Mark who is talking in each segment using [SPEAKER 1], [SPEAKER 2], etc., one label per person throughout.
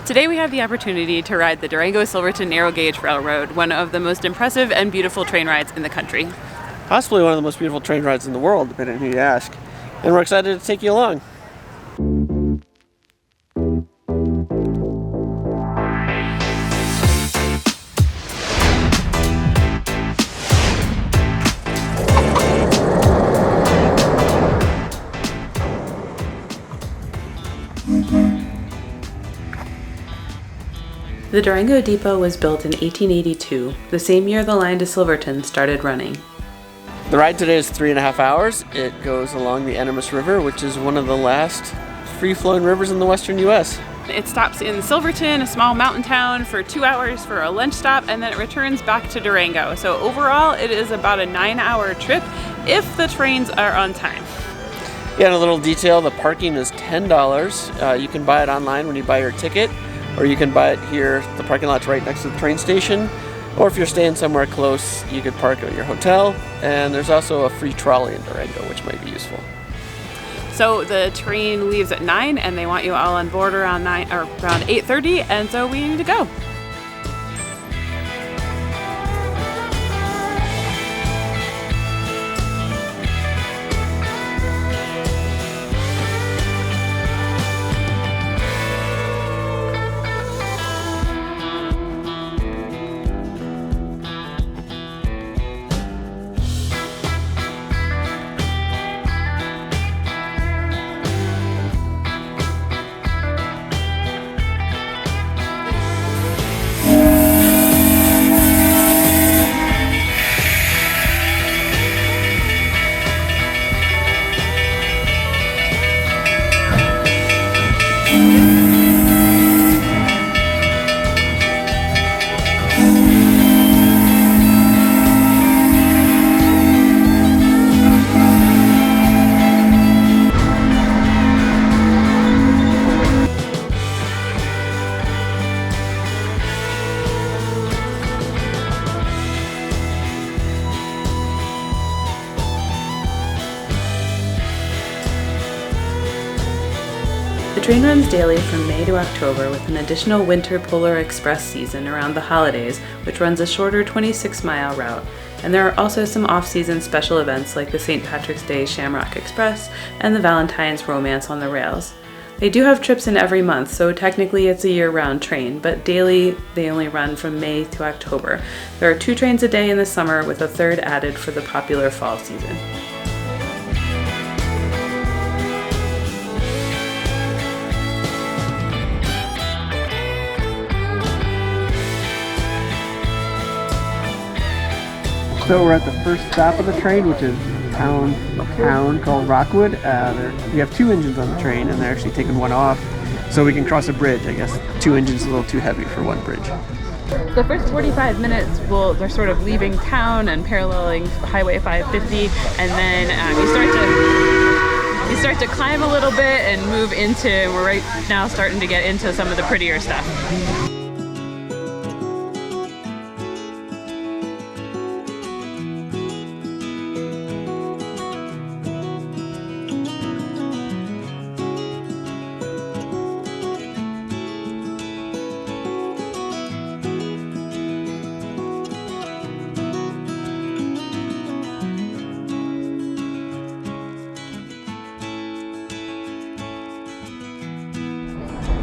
[SPEAKER 1] Today we have the opportunity to ride the Durango and Silverton narrow gauge railroad, one of the most impressive and beautiful train rides in the country.
[SPEAKER 2] Possibly one of the most beautiful train rides in the world, depending on who you ask. And we're excited to take you along.
[SPEAKER 1] The Durango Depot was built in 1882, the same year the line to Silverton started running.
[SPEAKER 2] The ride today is 3.5 hours. It goes along the Animas River, which is one of the last free-flowing rivers in the western U.S.
[SPEAKER 1] It stops in Silverton, a small mountain town, for 2 hours for a lunch stop, and then it returns back to Durango. So overall, it is about a 9-hour trip if the trains are on time.
[SPEAKER 2] Yeah, and a little detail, the parking is $10. You can buy it online when you buy your ticket, or you can buy it here. The parking lot's right next to the train station. Or if you're staying somewhere close, you could park at your hotel. And there's also a free trolley in Durango, which might be useful.
[SPEAKER 1] So the train leaves at 9, and they want you all on board around 8:30, and so we need to go. The train runs daily from May to October, with an additional winter Polar Express season around the holidays, which runs a shorter 26-mile route. And there are also some off-season special events like the St. Patrick's Day Shamrock Express and the Valentine's Romance on the Rails. They do have trips in every month, so technically it's a year-round train, but daily they only run from May to October. There are 2 trains a day in the summer, with a third added for the popular fall season.
[SPEAKER 2] So we're at the first stop of the train, which is a town called Rockwood. We have 2 engines on the train, and they're actually taking one off so we can cross a bridge. I guess 2 engines is a little too heavy for one bridge.
[SPEAKER 1] The first 45 minutes, they're sort of leaving town and paralleling Highway 550, and then you start to climb a little bit and move into, we're right now starting to get into some of the prettier stuff.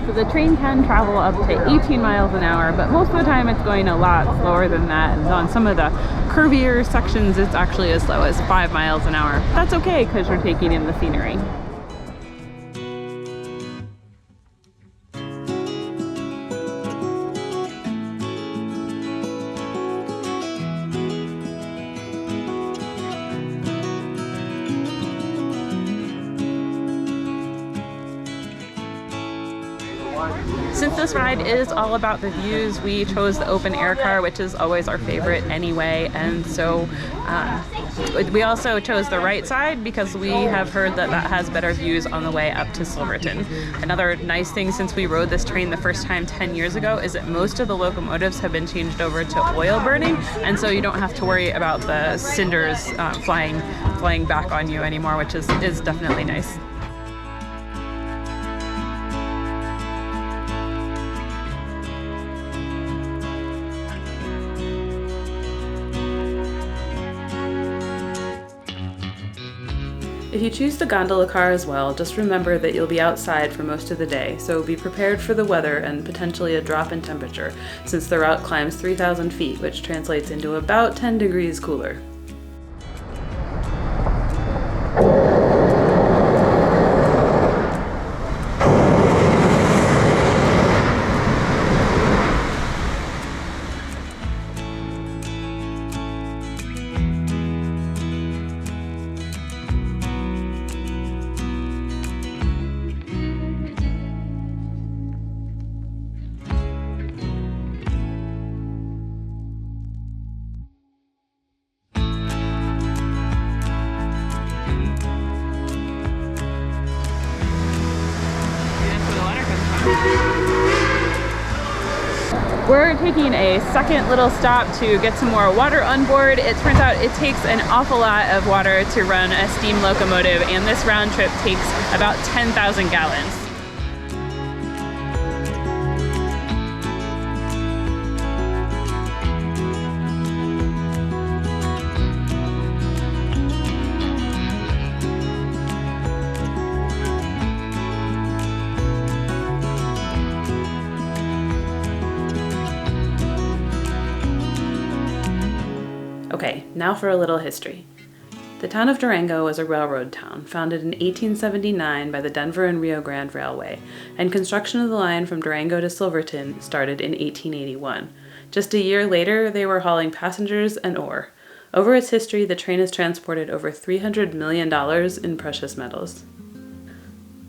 [SPEAKER 1] So the train can travel up to 18 miles an hour, but most of the time it's going a lot slower than that. And on some of the curvier sections, it's actually as slow as 5 miles an hour. That's okay because you're taking in the scenery. Since this ride is all about the views, we chose the open air car, which is always our favorite anyway, and so we also chose the right side because we have heard that that has better views on the way up to Silverton. Another nice thing since we rode this train the first time 10 years ago is that most of the locomotives have been changed over to oil burning, and so you don't have to worry about the cinders flying back on you anymore, which is definitely nice. If you choose the gondola car as well, just remember that you'll be outside for most of the day, so be prepared for the weather and potentially a drop in temperature, since the route climbs 3,000 feet, which translates into about 10 degrees cooler. We're taking a second little stop to get some more water on board. It turns out it takes an awful lot of water to run a steam locomotive, and this round trip takes about 10,000 gallons. Okay, now for a little history. The town of Durango was a railroad town, founded in 1879 by the Denver and Rio Grande Railway, and construction of the line from Durango to Silverton started in 1881. Just a year later, they were hauling passengers and ore. Over its history, the train has transported over $300 million in precious metals.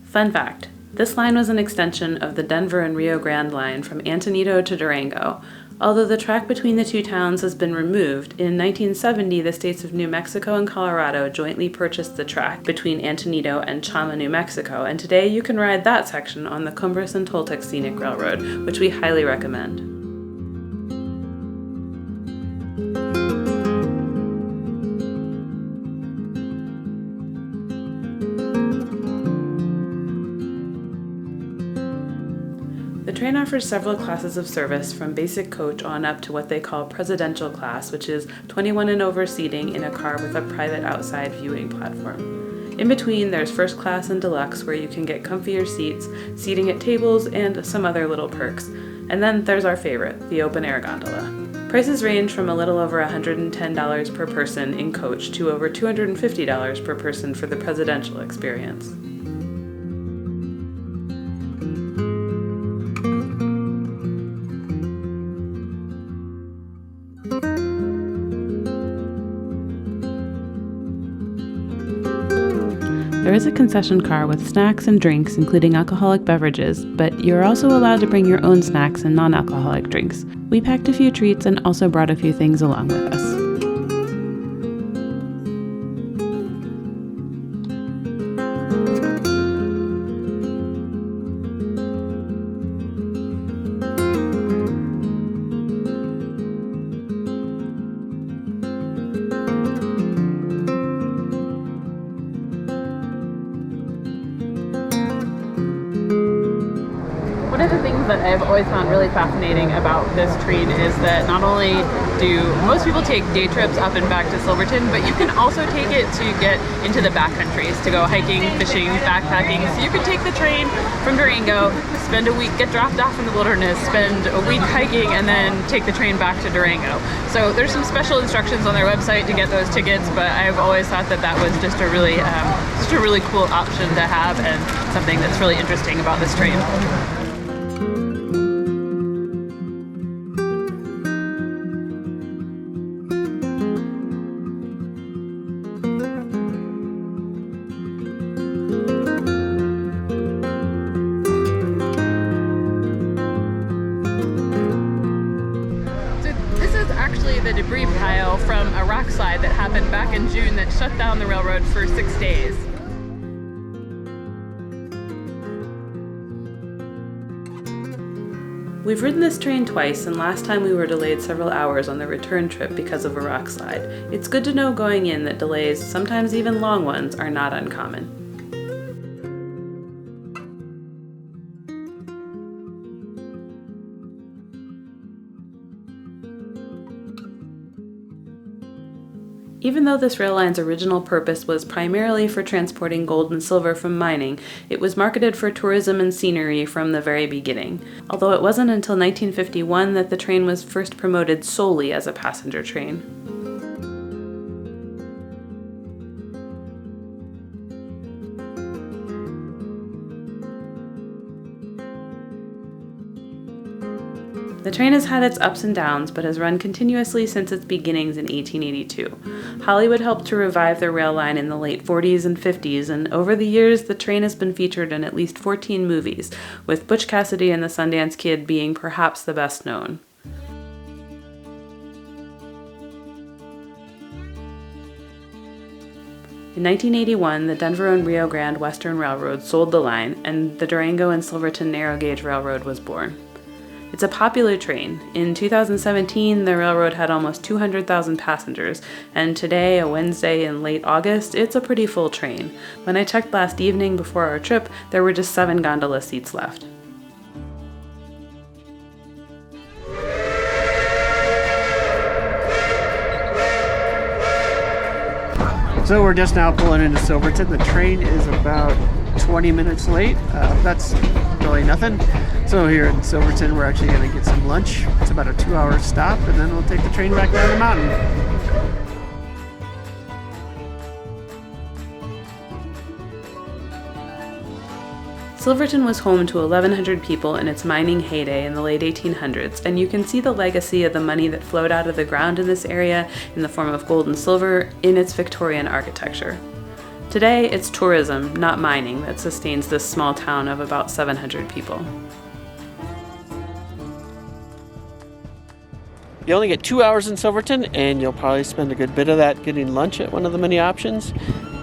[SPEAKER 1] Fun fact, this line was an extension of the Denver and Rio Grande line from Antonito to Durango. Although the track between the two towns has been removed, in 1970 the states of New Mexico and Colorado jointly purchased the track between Antonito and Chama, New Mexico, and today you can ride that section on the Cumbres and Toltec Scenic Railroad, which we highly recommend. The train offers several classes of service, from basic coach on up to what they call presidential class, which is 21 and over seating in a car with a private outside viewing platform. In between, there's first class and deluxe, where you can get comfier seats, seating at tables, and some other little perks. And then there's our favorite, the open air gondola. Prices range from a little over $110 per person in coach to over $250 per person for the presidential experience. There is a concession car with snacks and drinks, including alcoholic beverages, but you're also allowed to bring your own snacks and non-alcoholic drinks. We packed a few treats and also brought a few things along with us. One of the things that I've always found really fascinating about this train is that not only do most people take day trips up and back to Silverton, but you can also take it to get into the backcountries, to go hiking, fishing, backpacking. So you can take the train from Durango, spend a week, get dropped off in the wilderness, spend a week hiking, and then take the train back to Durango. So there's some special instructions on their website to get those tickets, but I've always thought that that was just a really cool option to have, and something that's really interesting about this train. Actually the debris pile from a rockslide that happened back in June that shut down the railroad for 6 days. We've ridden this train twice, and last time we were delayed several hours on the return trip because of a rockslide. It's good to know going in that delays, sometimes even long ones, are not uncommon. Even though this rail line's original purpose was primarily for transporting gold and silver from mining, it was marketed for tourism and scenery from the very beginning, although it wasn't until 1951 that the train was first promoted solely as a passenger train. The train has had its ups and downs, but has run continuously since its beginnings in 1882. Hollywood helped to revive the rail line in the late 40s and 50s, and over the years, the train has been featured in at least 14 movies, with Butch Cassidy and the Sundance Kid being perhaps the best known. In 1981, the Denver and Rio Grande Western Railroad sold the line, and the Durango and Silverton Narrow Gauge Railroad was born. It's a popular train. In 2017, the railroad had almost 200,000 passengers, and today, a Wednesday in late August, it's a pretty full train. When I checked last evening before our trip, there were just 7 gondola seats left.
[SPEAKER 2] So we're just now pulling into Silverton. The train is about 20 minutes late. That's really nothing. So here in Silverton, we're actually going to get some lunch. It's about a 2-hour stop, and then we'll take the train back down the mountain.
[SPEAKER 1] Silverton was home to 1,100 people in its mining heyday in the late 1800s, and you can see the legacy of the money that flowed out of the ground in this area in the form of gold and silver in its Victorian architecture. Today, it's tourism, not mining, that sustains this small town of about 700 people.
[SPEAKER 2] You only get 2 hours in Silverton, and you'll probably spend a good bit of that getting lunch at one of the many options.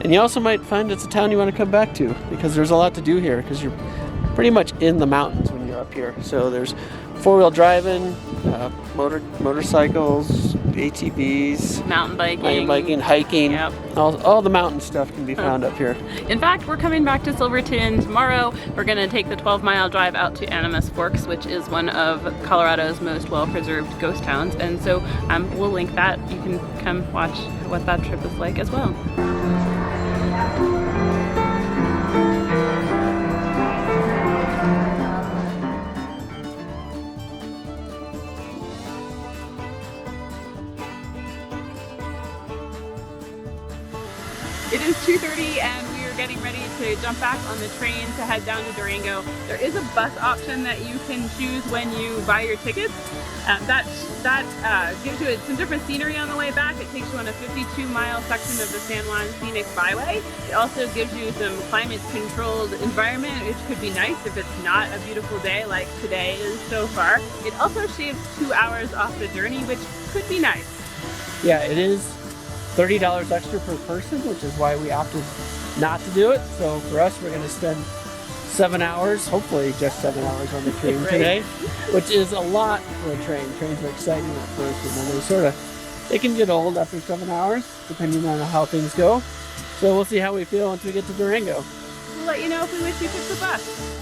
[SPEAKER 2] And you also might find it's a town you want to come back to, because there's a lot to do here, because you're pretty much in the mountains when you're up here. So there's four-wheel driving, motorcycles, ATVs,
[SPEAKER 1] Mountain biking,
[SPEAKER 2] hiking.
[SPEAKER 1] Yep.
[SPEAKER 2] All the mountain stuff can be found up here.
[SPEAKER 1] In fact, we're coming back to Silverton tomorrow. We're going to take the 12-mile drive out to Animas Forks, which is one of Colorado's most well-preserved ghost towns. And so we'll link that. You can come watch what that trip is like as well. It is 2:30 and we are getting ready to jump back on the train to head down to Durango. There is a bus option that you can choose when you buy your tickets. That gives you some different scenery on the way back. It takes you on a 52-mile section of the San Juan Scenic Byway. It also gives you some climate-controlled environment, which could be nice if it's not a beautiful day like today is so far. It also shaves 2 hours off the journey, which could be nice.
[SPEAKER 2] Yeah, it is $30 extra per person, which is why we opted not to do it. So for us, we're going to spend 7 hours, hopefully just 7 hours on the train
[SPEAKER 1] Right.
[SPEAKER 2] today, which is a lot for a train. Trains are exciting at first, and then they can get old after 7 hours, depending on how things go. So we'll see how we feel once we get to Durango.
[SPEAKER 1] We'll let you know if we wish we took the bus.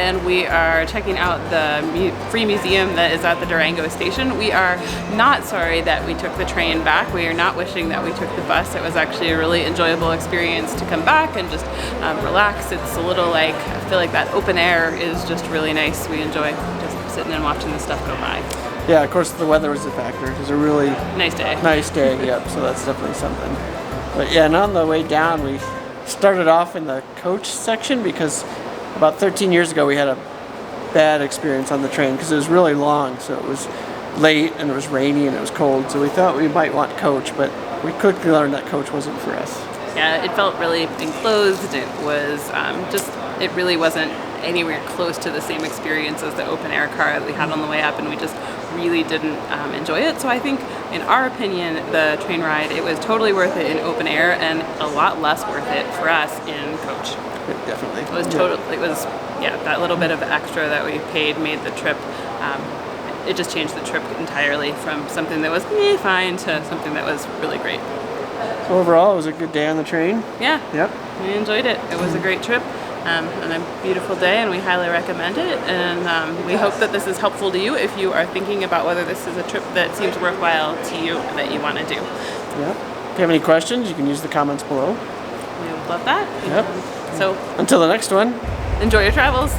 [SPEAKER 1] and we are checking out the free museum that is at the Durango station. We are not sorry that we took the train back. We are not wishing that we took the bus. It was actually a really enjoyable experience to come back and just relax. It's a little like, I feel like that open air is just really nice. We enjoy just sitting and watching the stuff go by.
[SPEAKER 2] Yeah, of course the weather was a factor. It was a really
[SPEAKER 1] Nice day.
[SPEAKER 2] nice day, yep, so that's definitely something. But yeah, and on the way down, we started off in the coach section because about 13 years ago we had a bad experience on the train because it was really long, so it was late and it was rainy and it was cold, so we thought we might want coach, but we quickly learned that coach wasn't for us.
[SPEAKER 1] Yeah, it felt really enclosed. It was it really wasn't anywhere close to the same experience as the open air car that we had on the way up, and we just really didn't enjoy it. So I think, in our opinion, the train ride, it was totally worth it in open air and a lot less worth it for us in coach.
[SPEAKER 2] Definitely.
[SPEAKER 1] It was that little bit of extra that we paid made the trip. It just changed the trip entirely from something that was fine to something that was really great.
[SPEAKER 2] So overall, it was a good day on the train.
[SPEAKER 1] Yeah.
[SPEAKER 2] Yep.
[SPEAKER 1] We enjoyed it. It was a great trip. And a beautiful day, and we highly recommend it, and we hope that this is helpful to you if you are thinking about whether this is a trip that seems worthwhile to you that you want to do.
[SPEAKER 2] Yeah. If you have any questions, you can use the comments below.
[SPEAKER 1] We would love that.
[SPEAKER 2] Yep.
[SPEAKER 1] So
[SPEAKER 2] until the next one,
[SPEAKER 1] enjoy your travels.